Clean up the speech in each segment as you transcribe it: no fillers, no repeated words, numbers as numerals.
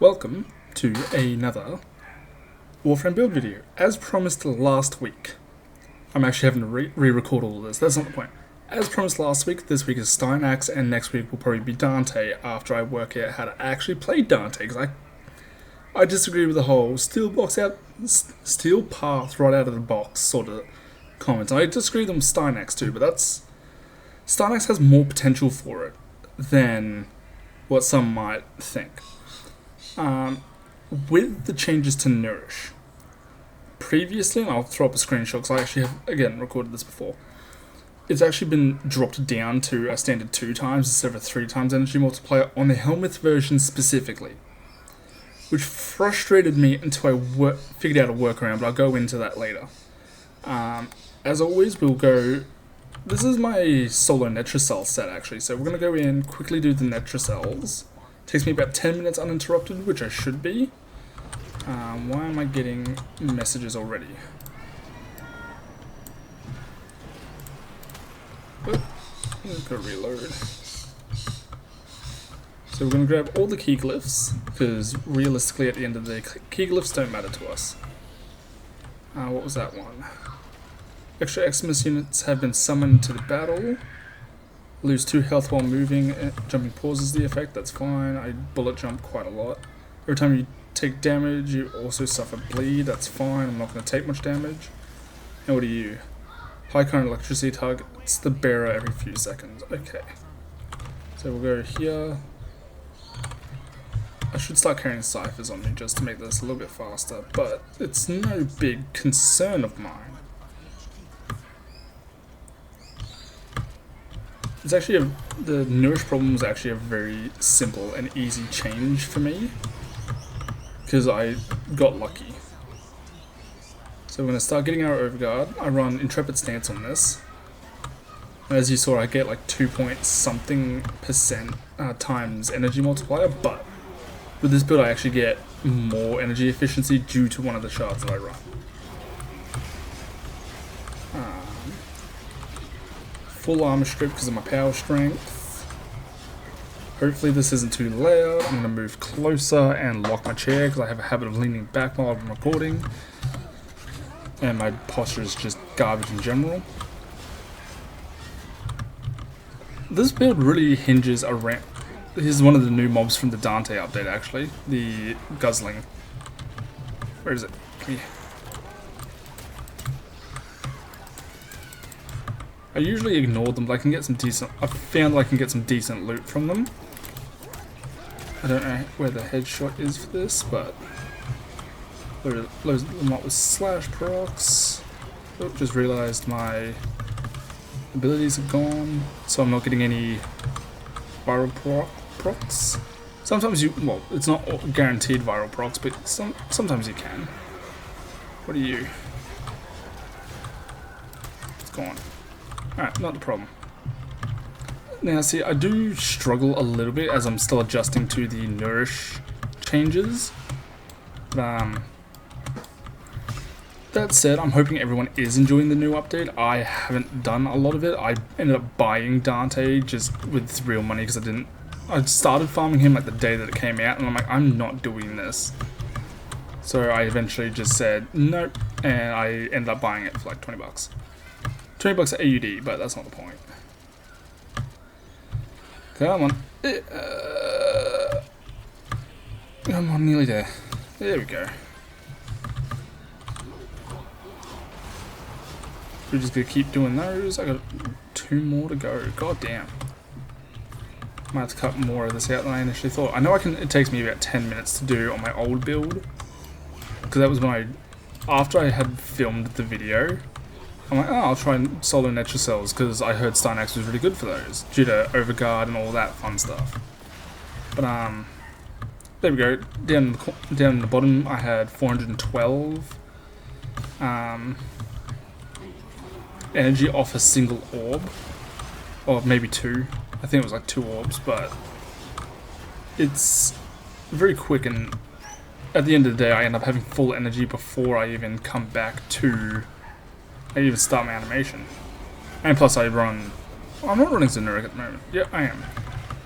Welcome to another Warframe build video. As promised last week, I'm actually having to re-record all of this, that's not the point. As promised last week, this week is Styanax and next week will probably be Dante after I work out how to actually play Dante, because I disagree with the whole steel path right out of the box sort of comments. I disagree with them with Styanax too, but Styanax has more potential for it than what some might think. With the changes to Nourish, previously, and I'll throw up a screenshot because I actually have, again, recorded this before, it's actually been dropped down to a standard 2 times instead of a 3 times energy multiplier on the Helmuth version specifically, which frustrated me until I figured out a workaround, but I'll go into that later. As always, we'll go... This is my solo Netracell set, actually, so we're going to go in, quickly do the Netracells. Takes me about 10 minutes uninterrupted, which I should be. Why am I getting messages already? Oh, I'm gonna reload. So we're going to grab all the key glyphs, because realistically at the end of the day, key glyphs don't matter to us. What was that one? Extra Xmas units have been summoned to the battle. Lose 2 health while moving. Jumping pauses the effect, that's fine. I bullet jump quite a lot. Every time you take damage, you also suffer bleed, that's fine. I'm not going to take much damage. And what are you? High current electricity targets the bearer every few seconds. Okay. So we'll go here. I should start carrying ciphers on me just to make this a little bit faster, but it's no big concern of mine. It's actually the Nourish problem was actually a very simple and easy change for me because I got lucky. So we're going to start getting our Overguard. I run Intrepid Stance on this. As you saw, I get like 2.something% times energy multiplier, but with this build I actually get more energy efficiency due to one of the shards that I run. Full armor strip because of my power strength. Hopefully this isn't too loud. I'm going to move closer and lock my chair because I have a habit of leaning back while I'm recording. And my posture is just garbage in general. This build really hinges around... This is one of the new mobs from the Dante update actually. The Guzzling. Where is it? Here. I usually ignore them, but I can get some decent... I've found that I can get some decent loot from them. I don't know where the headshot is for this, but... Load them up with slash procs. Oh, just realised my abilities have gone, so I'm not getting any viral procs. Sometimes you... Well, it's not guaranteed viral procs, but sometimes you can. What are you? It's gone. Alright, not the problem. Now see, I do struggle a little bit as I'm still adjusting to the Nourish changes. But, that said, I'm hoping everyone is enjoying the new update. I haven't done a lot of it. I ended up buying Dante just with real money because I started farming him like the day that it came out and I'm like, I'm not doing this. So I eventually just said nope and I ended up buying it for like 20 bucks. 20 bucks AUD, but that's not the point. Come on. Come on, nearly there. There we go. We're just gonna keep doing those. I got 2 more to go. God damn. Might have to cut more of this out than I initially thought. I know it takes me about 10 minutes to do on my old build. Because that was when after I had filmed the video, I'm like, oh, I'll try and solo Netracells because I heard Styanax was really good for those, due to Overguard and all that fun stuff. But, there we go. Down in the bottom, I had 412 energy off a single orb. Or maybe 2. I think it was like 2 orbs, but it's very quick and at the end of the day, I end up having full energy before I even come back to... I even start my animation. And plus I'm not running Zenuric at the moment. Yeah, I am.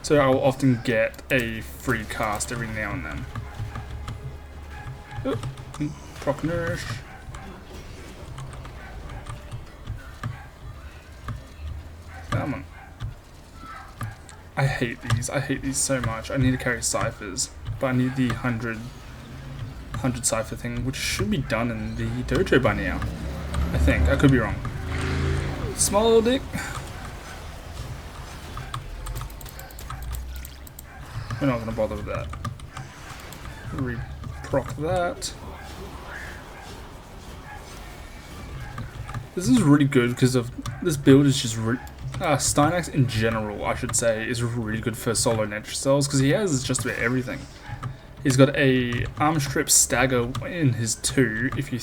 So I'll often get a free cast every now and then. Proc nourish. Come on. I hate these. I hate these so much. I need to carry ciphers, but I need the 100 cipher thing, which should be done in the dojo by now. I think. I could be wrong. Small dick. We're not gonna bother with that. Reproc that. This is really good because of this build is just Styanax in general, I should say, is really good for solo Ninja cells because he has just about everything. He's got a arm strip stagger in his 2. If you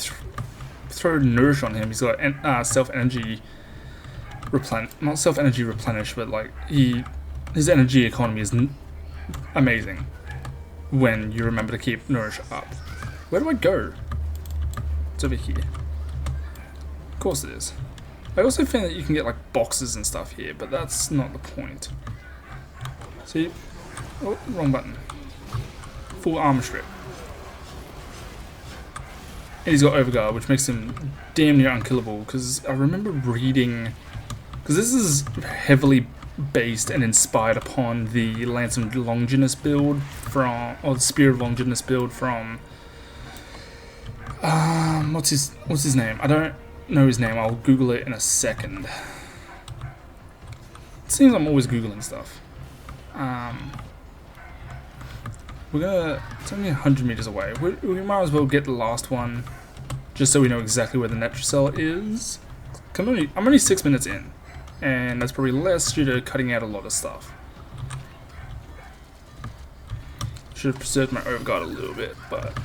throw nourish on him, he's got self energy not self energy replenish, but like his energy economy is amazing when you remember to keep nourish up. Where do I go? It's over here. Of course it is. I also found that you can get like boxes and stuff here, but that's not the point. See? Oh, wrong button. Full armor strip. And he's got overguard, which makes him damn near unkillable, because I remember reading... Because this is heavily based and inspired upon the Lance of Longinus build from... Or the Spear of Longinus build from... What's his name? I don't know his name. I'll Google it in a second. It seems I'm always Googling stuff. It's only 100 meters away. We might as well get the last one, just so we know exactly where the Netracell is. I'm only 6 minutes in, and that's probably less due to cutting out a lot of stuff. Should have preserved my overguard a little bit, but...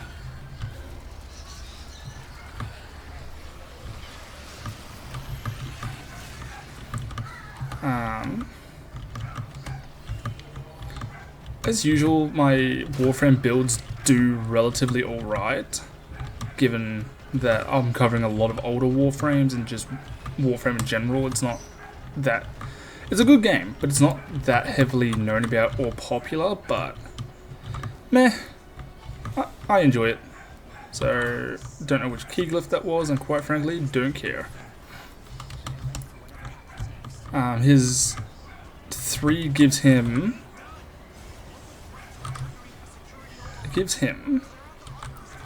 As usual, my Warframe builds do relatively alright, given that I'm covering a lot of older Warframes and just Warframe in general. It's not that... It's a good game, but it's not that heavily known about or popular, but... Meh. I enjoy it. So, don't know which key glyph that was, and quite frankly, don't care. His 3 gives him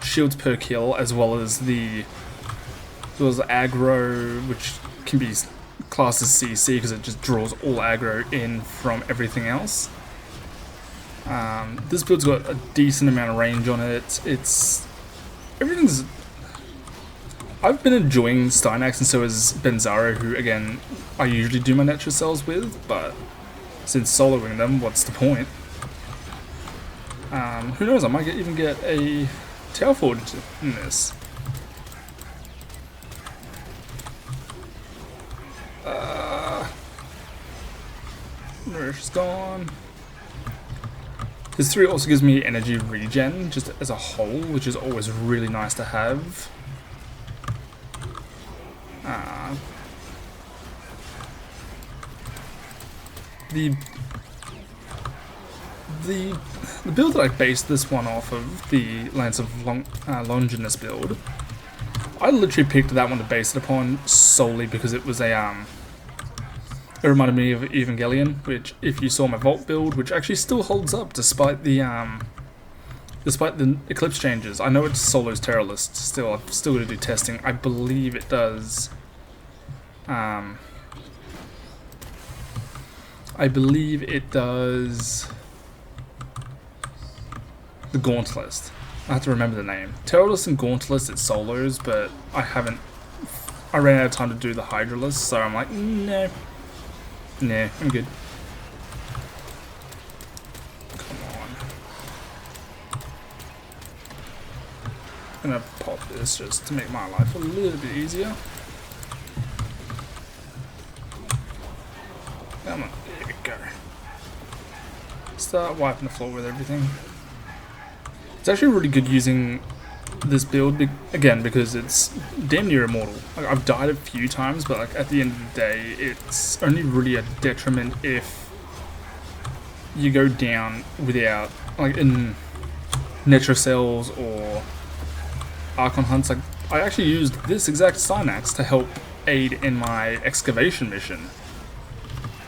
shields per kill, as well as the aggro, which can be classed as CC because it just draws all aggro in from everything else. This build's got a decent amount of range on it. I've been enjoying Styanax, and so has Benzaro, who again I usually do my Netracells with, but since soloing them, what's the point? Who knows, I might even get a Tail Forge in this. Nourish is gone. His 3 also gives me energy regen, just as a whole, which is always really nice to have. The build that I based this one off of, the Lance of Longinus build, I literally picked that one to base it upon solely because it was it reminded me of Evangelion, which if you saw my Vault build, which actually still holds up despite the Eclipse changes. I know it's Solo's Terror List still. I've still got to do testing. I believe it does. The Gauntlet. I have to remember the name. Terrorless and Gauntlet, it's solos, but I ran out of time to do the Hydralist, so I'm like, no. Nah, I'm good. Come on. I'm gonna pop this just to make my life a little bit easier. Come on, there we go. Start wiping the floor with everything. It's actually really good using this build, again, because it's damn near immortal. Like, I've died a few times, but like at the end of the day, it's only really a detriment if you go down without, like in Netracells or Archon hunts, like I actually used this exact Styanax to help aid in my excavation mission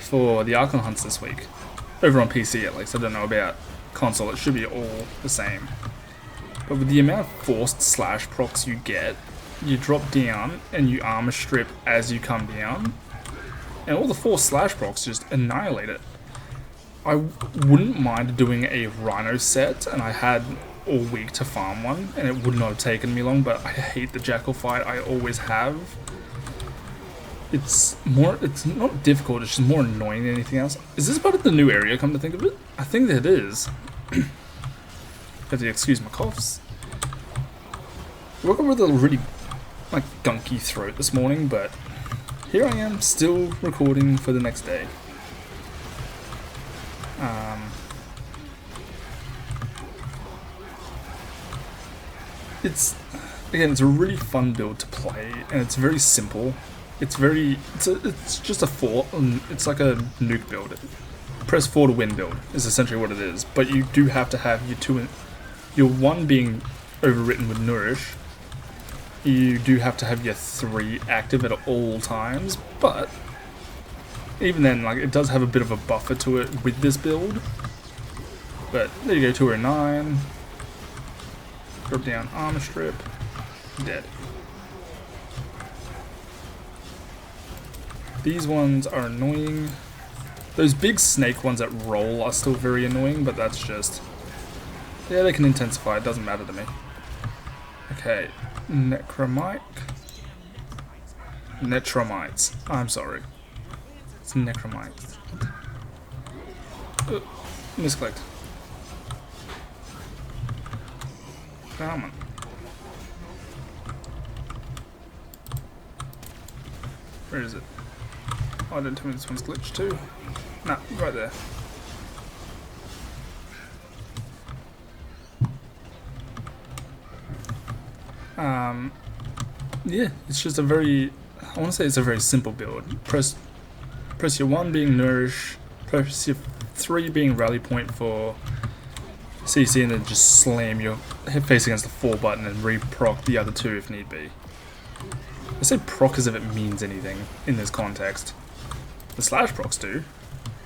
for the Archon hunts this week. Over on PC at least, I don't know about console, it should be all the same. But with the amount of forced slash procs you get, you drop down and you armor strip as you come down, and all the forced slash procs just annihilate it. I wouldn't mind doing a Rhino set, and I had all week to farm one, and it would not have taken me long, but I hate the Jackal fight, I always have. It's not difficult, it's just more annoying than anything else. Is this part of the new area, come to think of it? I think that it is. Have to excuse my coughs. I woke up with a really, like, gunky throat this morning, but here I am, still recording for the next day. It's a really fun build to play, and it's very simple. It's just a 4, it's like a nuke build. Press 4 to win build is essentially what it is, but you do have to have your 1 being overwritten with Nourish. You do have to have your 3 active at all times, but even then, like, it does have a bit of a buffer to it with this build. But there you go, 209. Drop down armor strip. Dead. These ones are annoying. Those big snake ones that roll are still very annoying, but that's just... yeah, they can intensify, it doesn't matter to me. Okay, Necromites. I'm sorry. It's Necromites. Misclicked. Come on. Where is it? Oh, don't tell me this one's glitched too. Nah, right there. Yeah, it's just a very, I want to say it's a very simple build. Press your 1 being Nourish, press your 3 being Rally Point for CC, and then just slam your head face against the 4 button and re-proc the other 2 if need be. I say proc as if it means anything in this context. The slash procs do,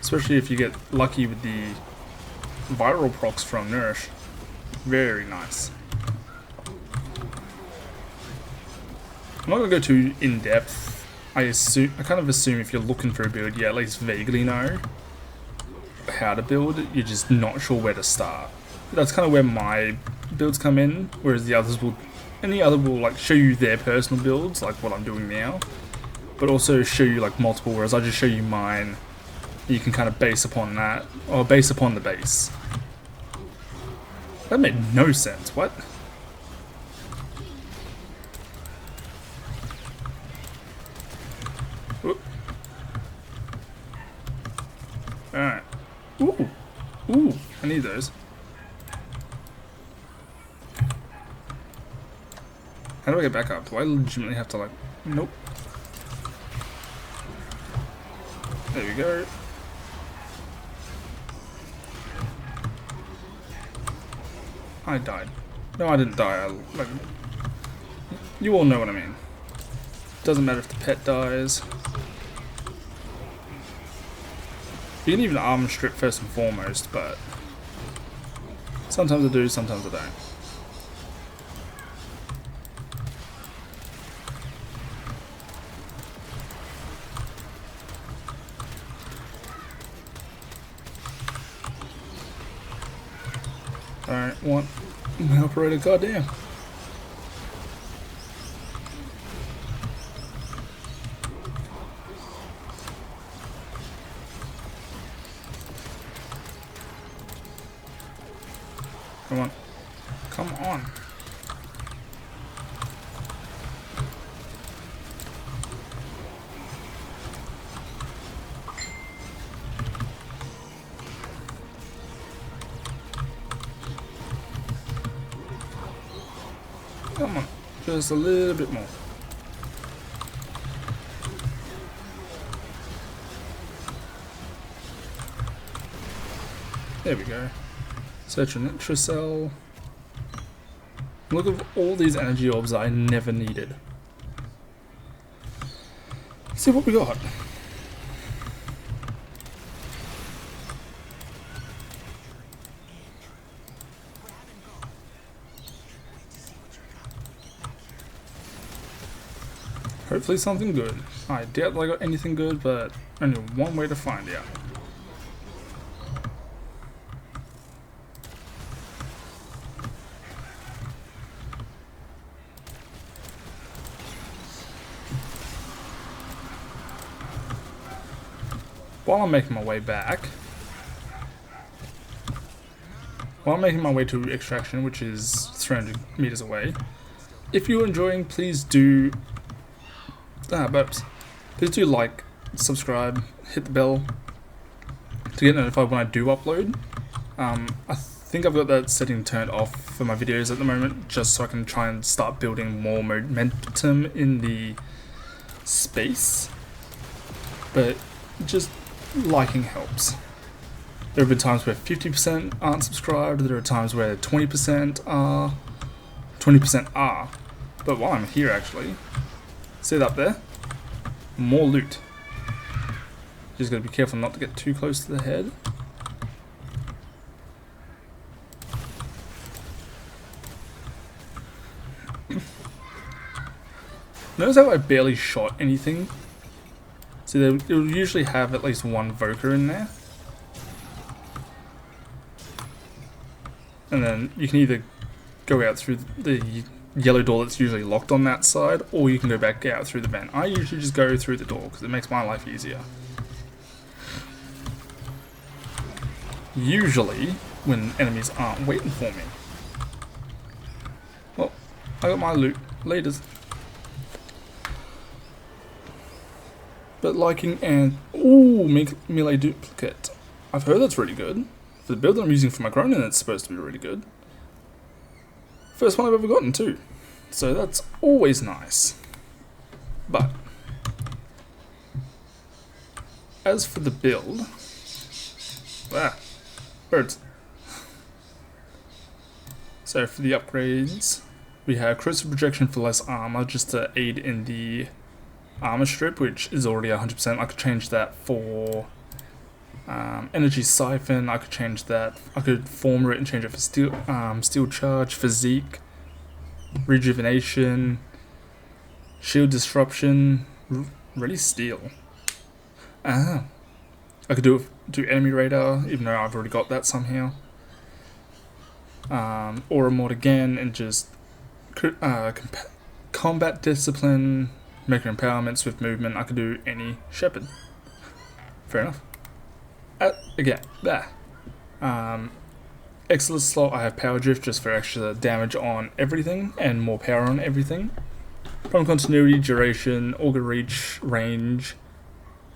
especially if you get lucky with the viral procs from Nourish. Very nice. I'm not going to go too in depth. I kind of assume if you're looking for a build, you at least vaguely know how to build. You're just not sure where to start. That's kind of where my builds come in, whereas the others will, any other will like show you their personal builds, like what I'm doing now, but also show you like multiple, whereas I just show you mine. You can kind of base upon that, or base upon the base. That made no sense. What? Alright. Ooh. Ooh. I need those. How do I get back up? Do I legitimately have to like... Nope. There we go. I died. No, I didn't die. Like, you all know what I mean. Doesn't matter if the pet dies. You can even armor strip first and foremost, but sometimes I do, sometimes I don't. Alright, want my operator, goddamn. Come on. Come on. Come on. Just a little bit more. There we go. Search an intracell. Look at all these energy orbs that I never needed. Let's see what we got. Hopefully something good. I doubt I got anything good, but only one way to find out. While I'm making my way back, while I'm making my way to extraction, which is 300 meters away, if you're enjoying, please do, please do like, subscribe, hit the bell to get notified when I do upload. I think I've got that setting turned off for my videos at the moment, just so I can try and start building more momentum in the space, but just liking helps. There have been times where 50% aren't subscribed, there are times where 20% are, but while I'm here actually, see that up there? More loot. Just gotta be careful not to get too close to the head. Notice how I barely shot anything? See, it will usually have at least one Voker in there. And then you can either go out through the yellow door that's usually locked on that side, or you can go back out through the vent. I usually just go through the door because it makes my life easier. Usually, when enemies aren't waiting for me. Well, I got my loot. Laters. But liking and... ooh, melee duplicate. I've heard that's really good. For the build that I'm using for my Cronin, it's supposed to be really good. First one I've ever gotten too. So that's always nice. But as for the build... birds. So for the upgrades, we have corrosive projection for less armor, just to aid in the armor strip, which is already 100%. I could change that for energy siphon. I could change that. I could former it and change it for steel charge, physique, rejuvenation, shield disruption, really steel. I could do enemy radar, even though I've already got that somehow. Aura mod again, and just combat discipline, mega empowerment, swift movement. I could do any shepherd. Fair enough. Again, there. Excellent slot, I have power drift just for extra damage on everything and more power on everything. Prime continuity, duration, auger reach, range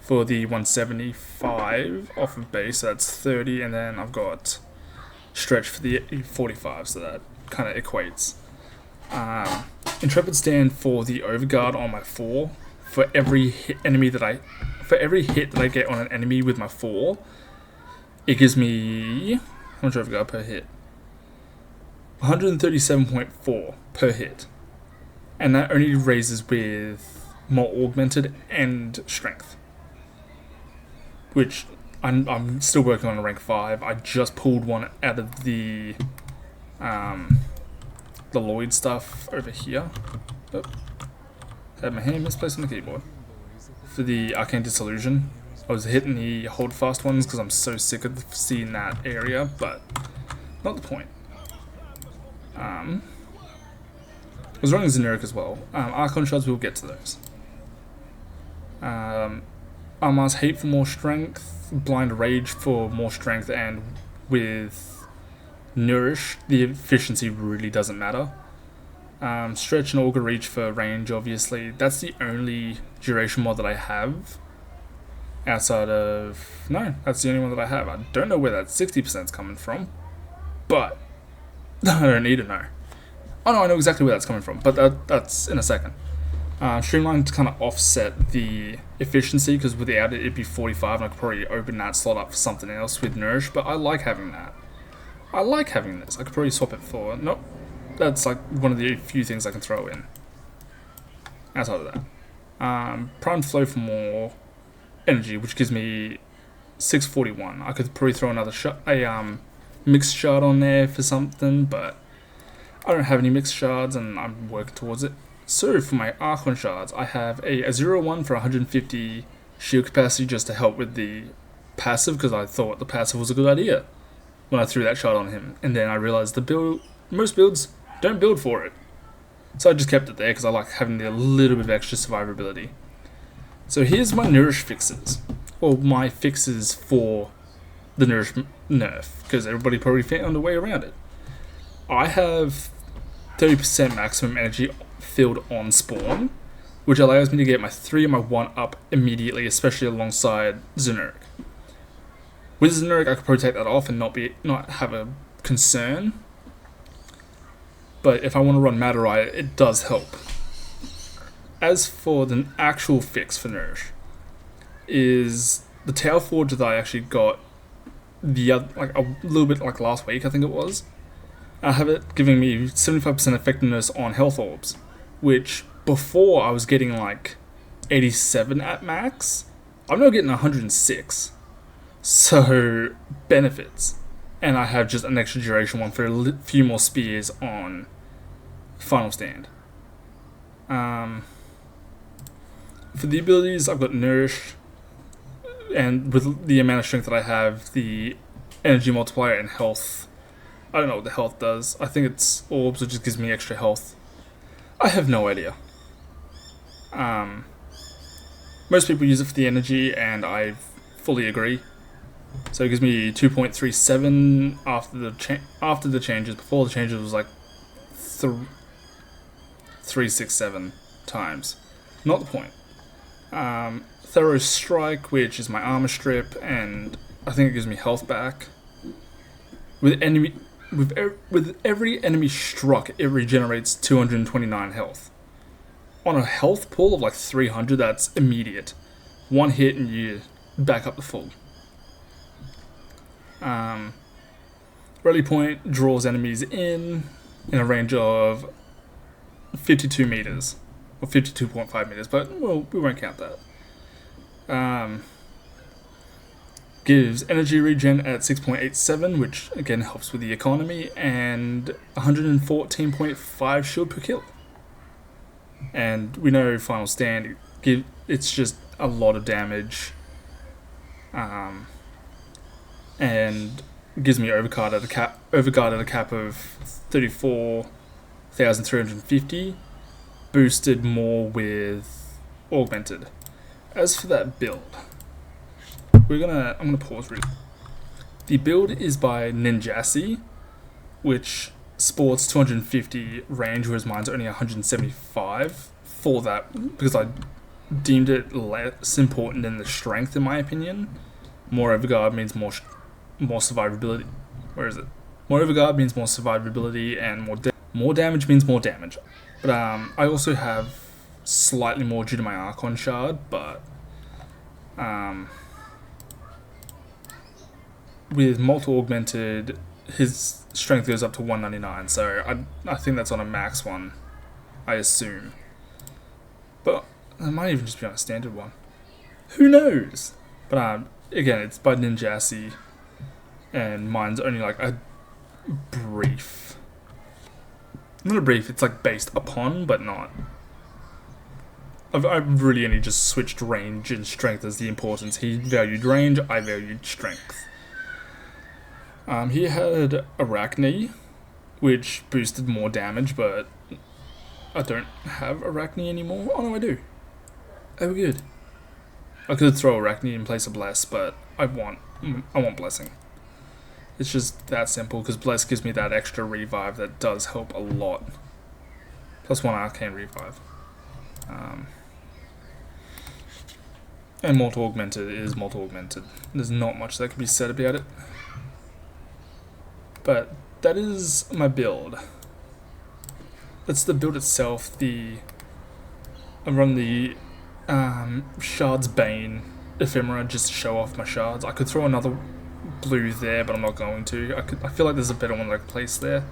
for the 175 off of base, so that's 30, and then I've got stretch for the 45, so that kind of equates. Intrepid stand for the overguard on my 4. For every hit that I get on an enemy with my 4, it gives me, how much overguard per hit? 137.4 per hit, and that only raises with more augmented and strength, which I'm still working on a rank 5. I just pulled one out of the Lloyd stuff over here. Oh, had my hand misplaced on the keyboard. For the Arcane Disillusion, I was hitting the hold fast ones because I'm so sick of seeing that area, but not the point. I was running Xeneric as well. Archon shards, we'll get to those. Armar's Hate for more strength, Blind Rage for more strength, and with Nourish, the efficiency really doesn't matter. Stretch and Auger Reach for range, obviously. That's the only duration mod that I have. Outside of... no, that's the only one that I have. I don't know where that 60% is coming from, but I don't need to know. Oh no, I know exactly where that's coming from, but that's in a second. Streamline to kind of offset the efficiency, because without it, it'd be 45, and I could probably open that slot up for something else with Nourish, but I like having that. I like having this. I could probably swap it for... nope. that's like one of the few things I can throw in. Outside of that, Prime Flow for more energy, which gives me 641. I could probably throw another mixed shard on there for something, but I don't have any mixed shards and I'm working towards it. So for my Archon shards, I have a 0-1 for 150 shield capacity just to help with the passive, because I thought the passive was a good idea when I threw that shard on him. And then I realized most builds don't build for it. So I just kept it there because I like having a little bit of extra survivability. So here's my Nourish fixes. Or my fixes for the Nourish nerf, because everybody probably found a way around it. I have 30% maximum energy filled on spawn, which allows me to get my 3 and my 1 up immediately, especially alongside Xenuric. With Xenuric, I could probably take that off and not have a concern. But if I want to run Madurai, it does help. As for the actual fix for Nourish, is the Tail Forge that I actually got a little bit like last week, I think it was. I have it giving me 75% effectiveness on health orbs, which before I was getting like 87 at max. I'm now getting 106. So, benefits. And I have just an extra duration one for a few more spears on Final Stand. For the abilities, I've got Nourish, and with the amount of strength that I have, the energy multiplier and health. I don't know what the health does. I think it's orbs, which just gives me extra health. I have no idea. Most people use it for the energy, and I fully agree. So it gives me 2.37 after the changes. Before the changes was like 367 times. Not the point. Thorough Strike, which is my armor strip, and I think it gives me health back. With every enemy struck, it regenerates 229 health. On a health pool of like 300, that's immediate. One hit and you're back up to full. Rally Point draws enemies in a range of 52 meters. Or 52.5 meters, but well, we won't count that. Gives energy regen at 6.87, which again helps with the economy, and 114.5 shield per kill. And we know Final Stand, it's just a lot of damage, and gives me Overguard at a cap of 34,350, boosted more with Augmented. As for that build, I'm gonna pause really. The build is by Ninjase, which sports 250 range, whereas mine's only 175 for that, because I deemed it less important than the strength, in my opinion. More Overguard means more survivability. Where is it? More Overguard means more survivability, and more damage means more damage. But I also have slightly more due to my Archon shard, but with Multi Augmented, his strength goes up to 199, so I think that's on a max one, I assume. But it might even just be on a standard one. Who knows? But again, it's by Ninjase, and mine's only like a brief. Not a brief, it's like based upon, but not. I've really only just switched range and strength as the importance. He valued range, I valued strength. He had Arachne, which boosted more damage, but I don't have Arachne anymore. Oh no, I do. Oh, good. I could throw Arachne in place of Bless, but I want Blessing. It's just that simple, because Bless gives me that extra revive that does help a lot. Plus 1 Arcane revive. And Multi Augmented is Multi Augmented. There's not much that can be said about it. But that is my build. That's the build itself. I run the Shards Bane Ephemera just to show off my shards. I could throw another blue there, but I'm not going to. I feel like there's a better one that I could place there.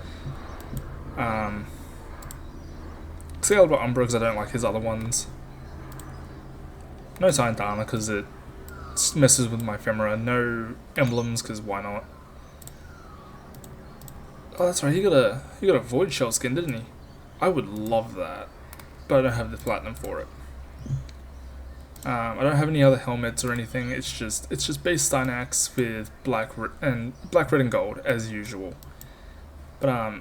See about Umbra because I don't like his other ones. No Styanax because it messes with my ephemera. No emblems because why not? Oh, that's right. He got a void shell skin, didn't he? I would love that, but I don't have the platinum for it. I don't have any other helmets or anything. It's just base Styanax with black, red, and gold as usual. But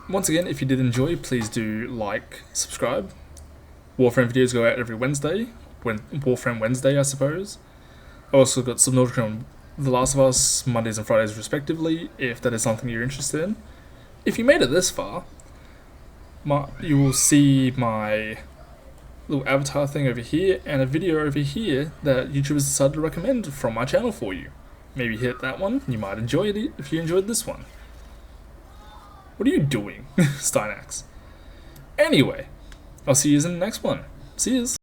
once again, if you did enjoy, please do like, subscribe. Warframe videos go out every Wednesday, Warframe Wednesday, I suppose. I also got Subnautica and The Last of Us Mondays and Fridays respectively, if that is something you're interested in. If you made it this far, you will see my little avatar thing over here and a video over here that YouTubers decided to recommend from my channel for you. Maybe hit that one, you might enjoy it if you enjoyed this one. What are you doing, Styanax? Anyway, I'll see you in the next one. See yous.